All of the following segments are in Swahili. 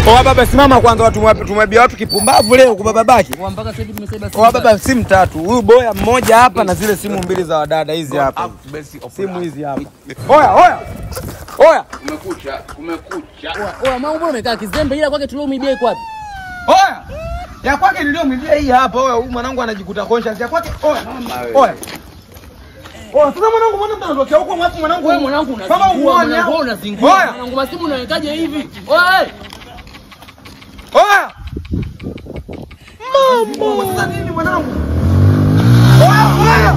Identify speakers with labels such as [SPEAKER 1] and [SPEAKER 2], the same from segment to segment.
[SPEAKER 1] Oa baba simama kwanza, watu tumwambia watu kipumbavu leo kwa babaki.
[SPEAKER 2] Mpaka sasa hivi tumesema
[SPEAKER 1] Oa baba simu 3. Huyu boya mmoja hapa na zile simu 2 za wadada hizi hapa. Simu hizi hapa. Oya. Kumekucha.
[SPEAKER 2] Oa mama mbona umekaa kizembe ila kwake tuliomibia iko wapi?
[SPEAKER 1] Oya. Ya kwake niliomibia hii hapa. Oya huyu mwanangu anajikuta conscious. Ya kwake. Oya. Sasa mwanangu mbona mnatokea huko mwanangu?
[SPEAKER 2] Wewe mwanangu unazingua. Mwanangu masimu unawekaje hivi?
[SPEAKER 1] Oya. Mama. Sasa nini mwanangu? Oya.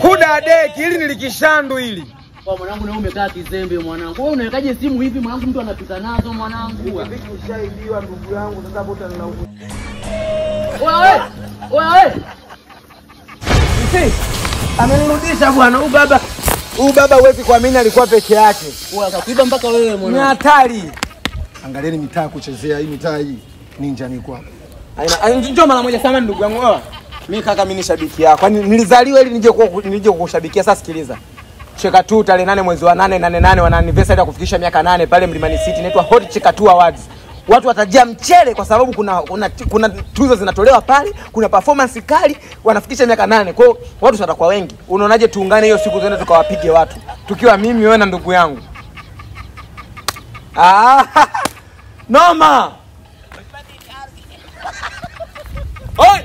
[SPEAKER 1] Kuda deki hili nilikishandu hili.
[SPEAKER 2] Mwanangu na umekaa kizembe mwanangu. Wewe unawekaje simu hivi mwanangu, mtu anapita nazo mwanangu?
[SPEAKER 1] Vipi ushaibiwa ndugu yangu, sasa hapo utanilaumu.
[SPEAKER 2] Oya.
[SPEAKER 1] Amenirudisha bwana huyu baba. Huyu baba huwezi kuamini alikuwa peke yake.
[SPEAKER 2] Akakuiba mpaka wewe mwanangu.
[SPEAKER 1] Ni hatari.
[SPEAKER 3] Angalieni mitaa kuchezea hii mitaa hii. Ninja niko hapa.
[SPEAKER 1] Njoo mara moja sana ndugu yangu. Mimi kaka mimi ni shabiki yako. Kwani nilizaliwa ili nije kukushabikia. Sasa sikiliza. Cheka tu tarehe 8 mwezi wa 8 wana anniversary ya kufikisha miaka 8 pale Mlimani City, inaitwa Hot Cheka Tu Awards. Watu watajia mchele kwa sababu kuna tuzo zinatolewa pale, kuna performance kali, wanafikisha miaka 8. Kwa hiyo watu watakuwa wengi. Unaonaje tuungane hiyo siku zote tukawapige watu? Tukiwa mimi wewe na ndugu yangu. Noma. Oi!